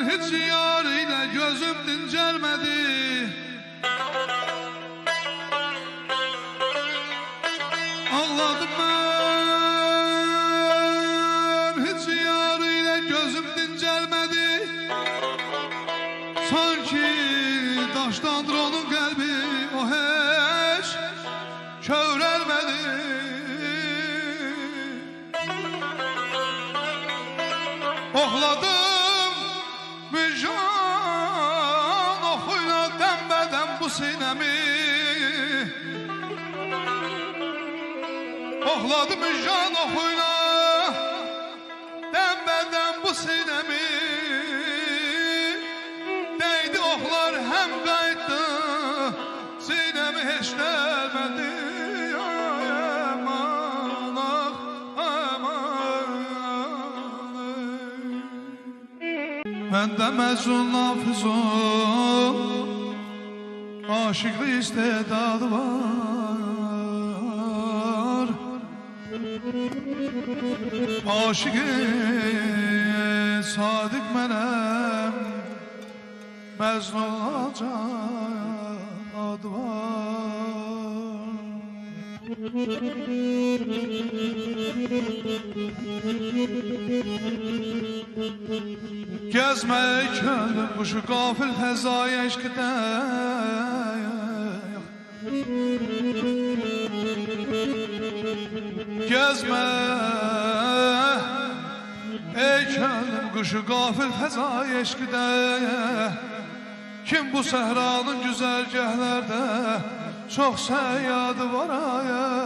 hiç yar ile gözüm dincelmedi. Ağladım ben, hiç yar ile gözüm dincelmedi. Sanki daşdandır onun kalbi, o hiç kövrelmedi. Oxladım müjgan oxuyla dembeden bu sinemi. Oxladım müjgan oxuyla dembeden bu sinemi. Değdi oxlar hem qayıtdı, sinemi hiç delmedi. Məndə məcnun nafizun, aşıqlı istedadı var. Aşıqı sadiq mənəm, məcnun adı var. Gezmek öldüm bu şu gafil fezaya eşkide. Gezmek öldüm bu şu gafil fezaya eşkide. Kim bu sehranın güzelgehlerde çok seyyadı var aya.